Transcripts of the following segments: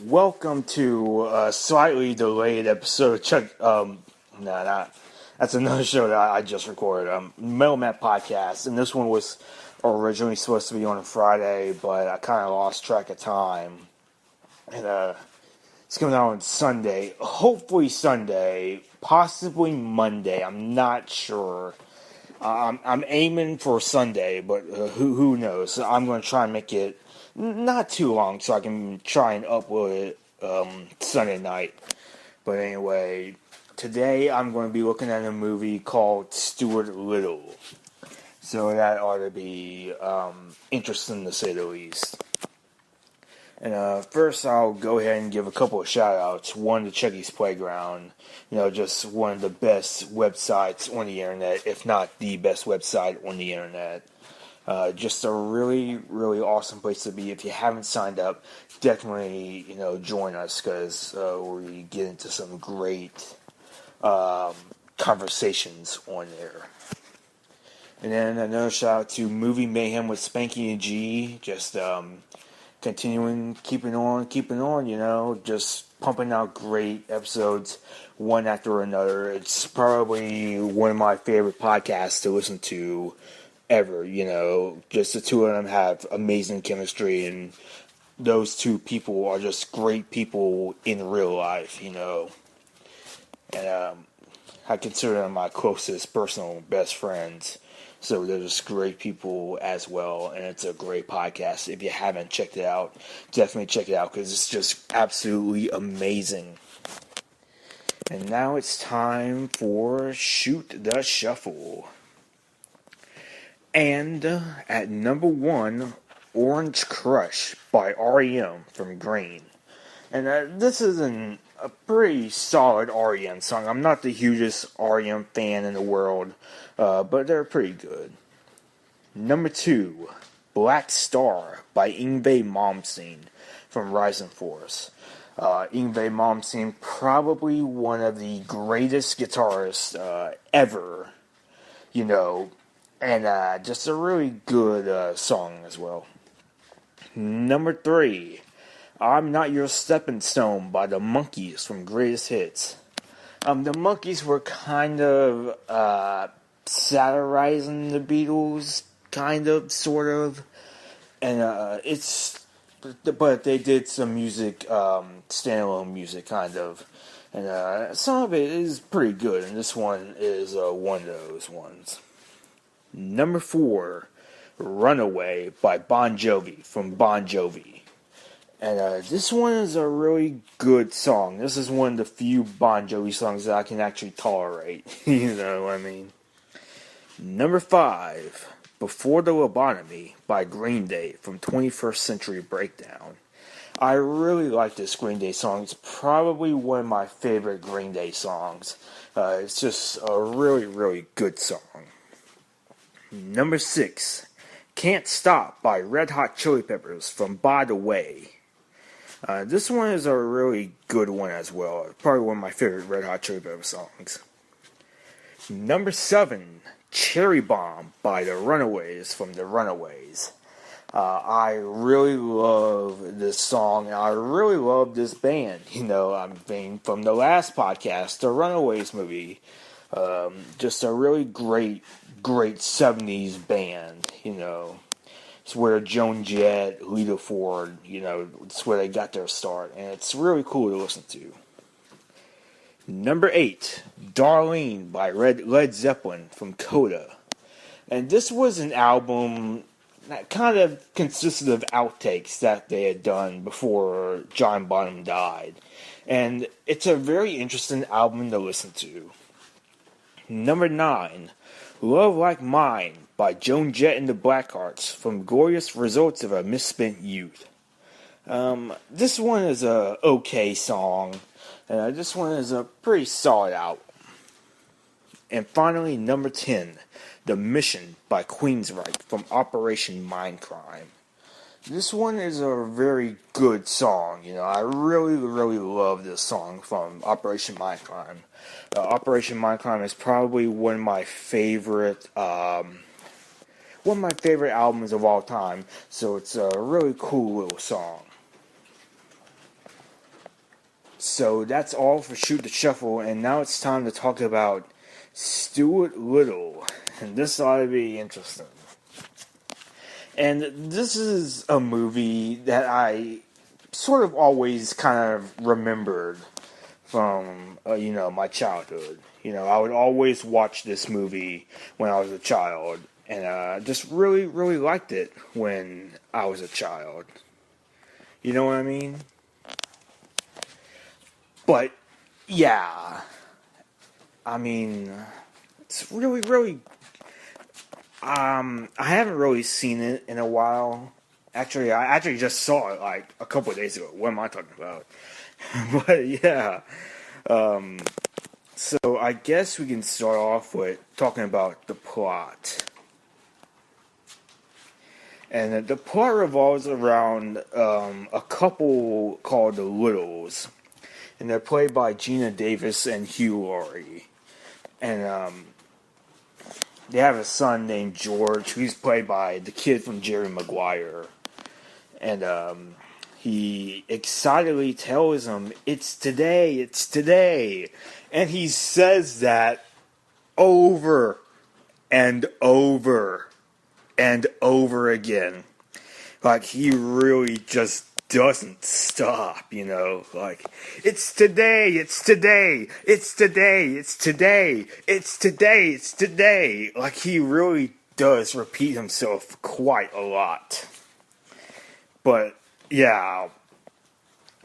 Welcome to a slightly delayed episode of Chuck. That's another show that I just recorded. Metal Map Podcast, and this one was originally supposed to be on a Friday, but I kind of lost track of time. And it's coming out on Sunday. Hopefully Sunday, possibly Monday. I'm not sure. I'm aiming for Sunday, but who knows? So I'm going to try and make it not too long so I can try and upload it Sunday night. But anyway, today I'm going to be looking at a movie called Stuart Little. So that ought to be interesting to say the least. And first I'll go ahead and give a couple of shout outs. One to Chucky's Playground. Just one of the best websites on the internet, if not the best website on the internet. Just a really, really awesome place to be. If you haven't signed up, definitely, join us because we get into some great conversations on there. And then another shout out to Movie Mayhem with Spanky and G. Just continuing, keeping on, just pumping out great episodes one after another. It's probably one of my favorite podcasts to listen to ever. Just the two of them have amazing chemistry, and those two people are just great people in real life, and I consider them my closest personal best friends. So they're just great people as well, and it's a great podcast. If you haven't checked it out, definitely check it out because it's just absolutely amazing. And now it's time for Shoot the Shuffle. And at number 1, Orange Crush by REM from Green. And this is a pretty solid REM song. I'm not the hugest REM fan in the world, but they're pretty good. Number 2, Black Star by Yngwie Malmsteen from Rising Force. Yngwie Malmsteen, probably one of the greatest guitarists ever, and just a really good song as well. Number 3, I'm Not Your Stepping Stone by the Monkees from Greatest Hits. The Monkees were kind of satirizing the Beatles, sort of, and but they did some music, standalone music, and some of it is pretty good, and this one is one of those ones. Number 4, Runaway by Bon Jovi from Bon Jovi. And this one is a really good song. This is one of the few Bon Jovi songs that I can actually tolerate. You know what I mean? Number 5, Before the Lobotomy by Green Day from 21st Century Breakdown. I really like this Green Day song. It's probably one of my favorite Green Day songs. It's just a really, really good song. Number 6, Can't Stop by Red Hot Chili Peppers from By the Way. This one is a really good one as well. Probably one of my favorite Red Hot Chili Peppers songs. Number 7, Cherry Bomb by the Runaways from the Runaways. I really love this song, and I really love this band. From the last podcast, the Runaways movie. Just a really great 70s band, It's where Joan Jett, Lita Ford, it's where they got their start, and it's really cool to listen to. Number 8, Darlene by Led Zeppelin from Coda. And this was an album that kind of consisted of outtakes that they had done before John Bonham died. And it's a very interesting album to listen to. Number 9, Love Like Mine by Joan Jett and the Blackhearts from Glorious Results of a Misspent Youth. This one is a okay song. This one is a pretty solid album. And finally, number 10, The Mission by Queensryche from Operation Mindcrime. This one is a very good song. I really, really love this song from Operation Mindcrime. Operation Mindcrime is probably one of my favorite albums of all time. So it's a really cool little song. So that's all for Shoot the Shuffle, and now it's time to talk about Stuart Little. And this ought to be interesting. And this is a movie that I sort of always kind of remembered from, my childhood. I would always watch this movie when I was a child, and just really, really liked it when I was a child. You know what I mean? But, yeah. I mean, it's really, really... I haven't really seen it in a while. Actually, I just saw it, like, a couple of days ago. What am I talking about? But, yeah. So, I guess we can start off with talking about the plot. And the plot revolves around a couple called the Littles. And they're played by Gina Davis and Hugh Laurie. And they have a son named George, who's played by the kid from Jerry Maguire. And he excitedly tells him, "It's today, it's today." And he says that over and over and over again. Like, he really just doesn't stop, like, it's today, it's today, it's today, it's today, it's today, it's today. Like, he really does repeat himself quite a lot. But, yeah.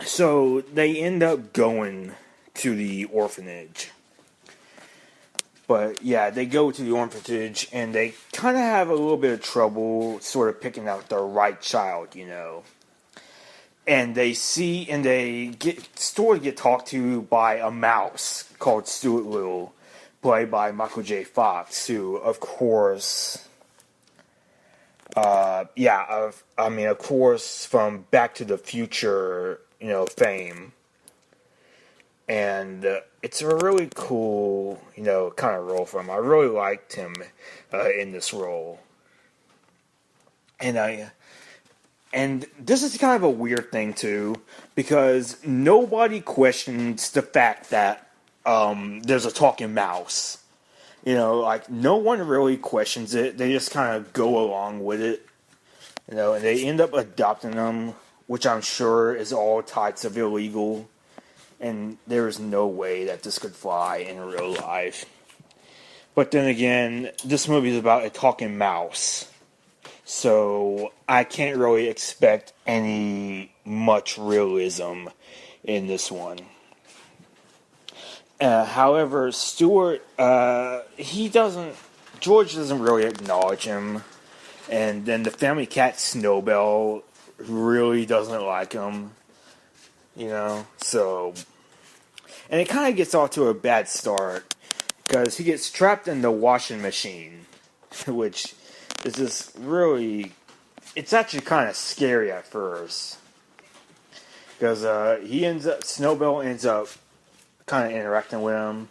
So, they end up going to the orphanage. But, yeah, they go to the orphanage, and they kind of have a little bit of trouble sort of picking out the right child, And they get talked to by a mouse called Stuart Little, played by Michael J. Fox, who, of course, of course, from Back to the Future, fame. And it's a really cool, kind of role for him. I really liked him in this role. And this is kind of a weird thing, too, because nobody questions the fact that there's a talking mouse. No one really questions it. They just kind of go along with it. And they end up adopting them, which I'm sure is all types of illegal. And there is no way that this could fly in real life. But then again, this movie is about a talking mouse. So I can't really expect any much realism in this one. However, Stuart, George doesn't really acknowledge him. And then the family cat Snowbell really doesn't like him. So... And it kind of gets off to a bad start, because he gets trapped in the washing machine, which is just really... It's actually kind of scary at first. Because Snowbell ends up kind of interacting with him.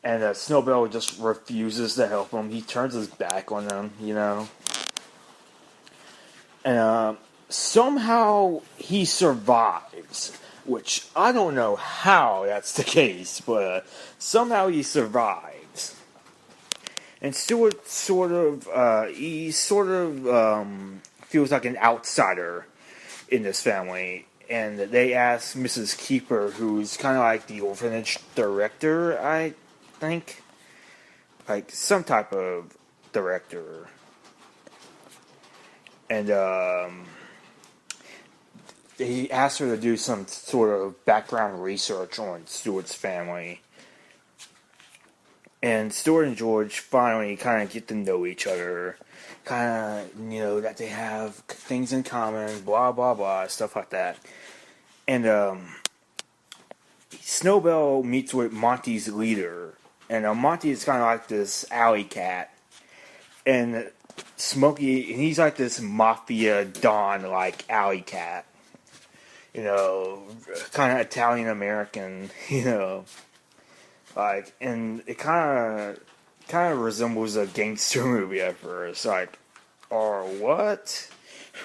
And Snowbell just refuses to help him. He turns his back on him, And somehow he survives. Which, I don't know how that's the case, but somehow he survives. And Stuart feels like an outsider in this family. And they ask Mrs. Keeper, who's kind of like the orphanage director, I think. Like, some type of director. And, he asked her to do some sort of background research on Stuart's family. And Stuart and George finally kind of get to know each other. Kind of, that they have things in common, blah, blah, blah, stuff like that. And Snowbell meets with Monty's leader. And Monty is kind of like this alley cat. And Smokey, and he's like this mafia don-like alley cat. Kind of Italian-American, like, and it kind of resembles a gangster movie at first, like, or what?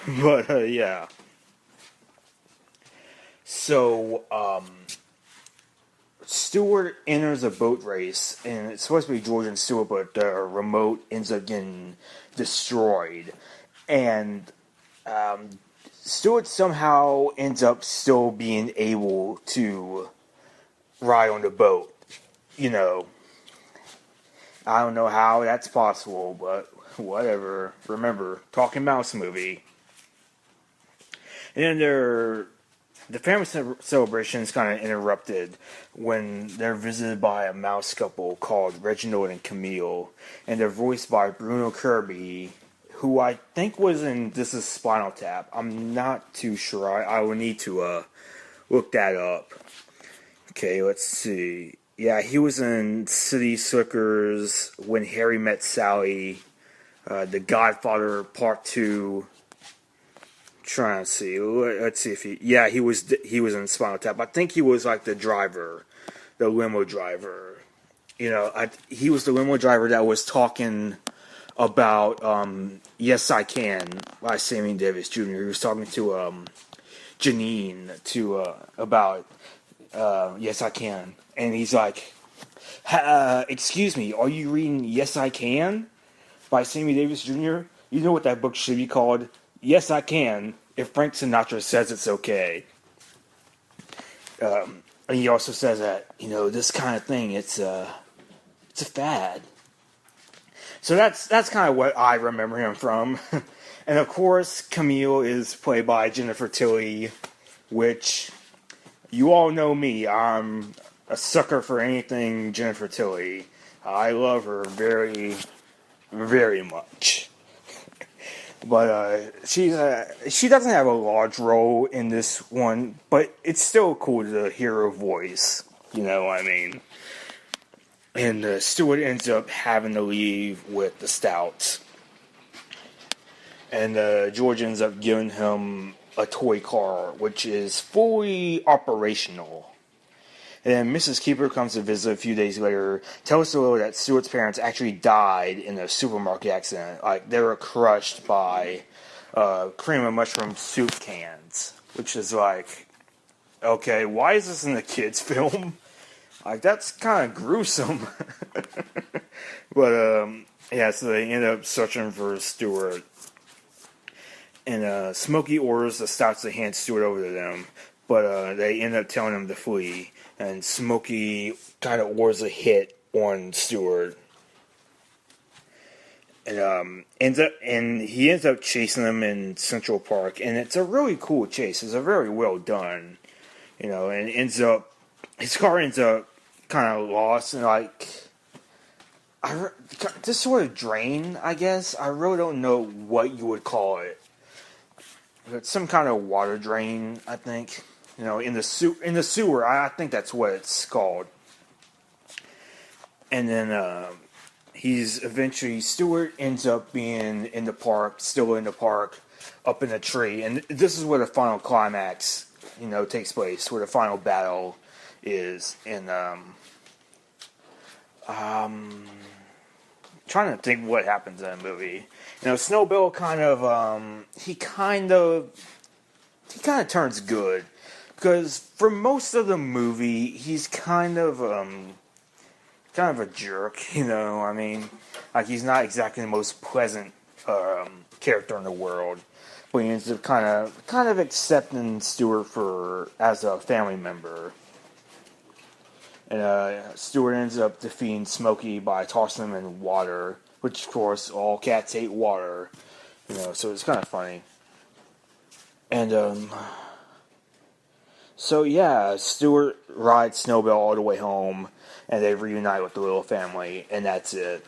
But, yeah. So, Stuart enters a boat race, and it's supposed to be George and Stuart, but the remote ends up getting destroyed. And Stuart somehow ends up still being able to ride on the boat. You know, I don't know how that's possible, but whatever. Remember, Talking Mouse movie. And then the family celebration is kind of interrupted when they're visited by a mouse couple called Reginald and Camille, and they're voiced by Bruno Kirby, who I think was in This Is Spinal Tap. I'm not too sure. I will need to look that up. Okay, let's see. Yeah, he was in City Slickers, When Harry Met Sally, The Godfather Part 2. Trying to see. Let's see if he was in Spinal Tap. I think he was like the driver, the limo driver. You know, he was the limo driver that was talking about Yes I Can by Sammy Davis Jr. He was talking to Janine about Yes I Can, and he's like, excuse me, are you reading Yes I Can by Sammy Davis Jr.? You know what that book should be called? Yes, I Can, if Frank Sinatra says it's okay. And he also says that, you know, this kind of thing, it's a fad. So that's kind of what I remember him from. And of course, Camille is played by Jennifer Tilly, which you all know me. I'm a sucker for anything Jennifer Tilly. I love her very, very much. But she doesn't have a large role in this one, but it's still cool to hear her voice. You know what I mean? And Stuart ends up having to leave with the Stouts. And George ends up giving him a toy car, which is fully operational. And then Mrs. Keeper comes to visit a few days later, tells Little that Stuart's parents actually died in a supermarket accident. Like, they were crushed by cream and mushroom soup cans. Which is like, okay, why is this in a kid's film? Like, that's kind of gruesome. But, yeah, so they end up searching for Stuart. And Smokey orders the Stouts to hand Stuart over to them. But they end up telling him to flee. And Smokey kind of orders a hit on Stuart. And he ends up chasing them in Central Park. And it's a really cool chase. It's a very well done. You know, and his car ends up kind of lost. And like, this sort of drain, I guess. I really don't know what you would call it. It's some kind of water drain, I think. You know, in the sewer, I think that's what it's called. And then Stuart ends up being in the park, still in the park, up in a tree. And this is where the final climax, you know, takes place, where the final battle is. And trying to think what happens in the movie. You know, Snowbell kind of turns good. Because for most of the movie, he's kind of a jerk, you know. I mean, like, he's not exactly the most pleasant character in the world, but he ends up kind of accepting Stuart as a family member. And Stuart ends up defeating Smokey by tossing him in water, which of course all cats hate water, you know. So it's kind of funny. And so yeah, Stuart rides Snowbell all the way home, and they reunite with the Little family, and that's it.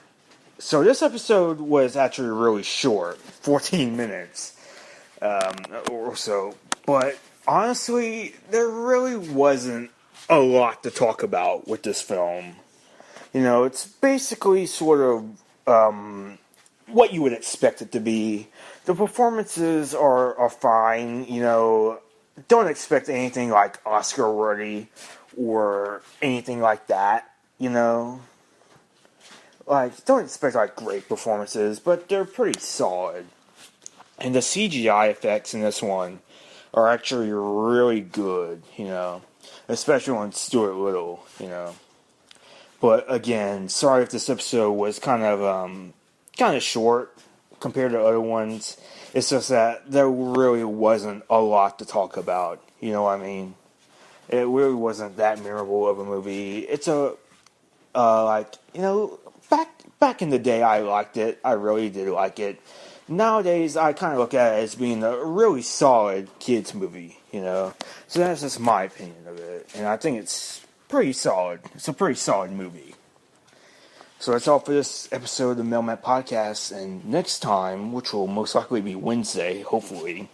So this episode was actually really short, 14 minutes or so. But honestly, there really wasn't a lot to talk about with this film. You know, it's basically sort of what you would expect it to be. The performances are fine, you know. Don't expect anything like Oscar-worthy or anything like that, you know. Like, don't expect like great performances, but they're pretty solid. And the CGI effects in this one are actually really good, especially on Stuart Little, But again, sorry if this episode was kind of short compared to other ones. It's just that there really wasn't a lot to talk about. You know what I mean? It really wasn't that memorable of a movie. It's back in the day, I liked it. I really did like it. Nowadays, I kind of look at it as being a really solid kids movie. So that's just my opinion of it, and I think it's pretty solid. It's a pretty solid movie. So that's all for this episode of the Mailman Podcast, and next time, which will most likely be Wednesday, hopefully,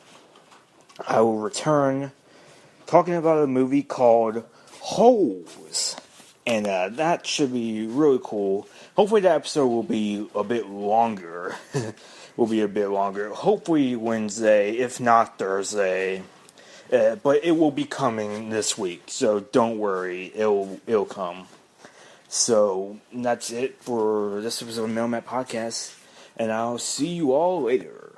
I will return talking about a movie called Holes, and that should be really cool. Hopefully that episode will be a bit longer. Hopefully Wednesday, if not Thursday. But it will be coming this week, so don't worry, it'll come. So that's it for this episode of Mailman Podcast, and I'll see you all later.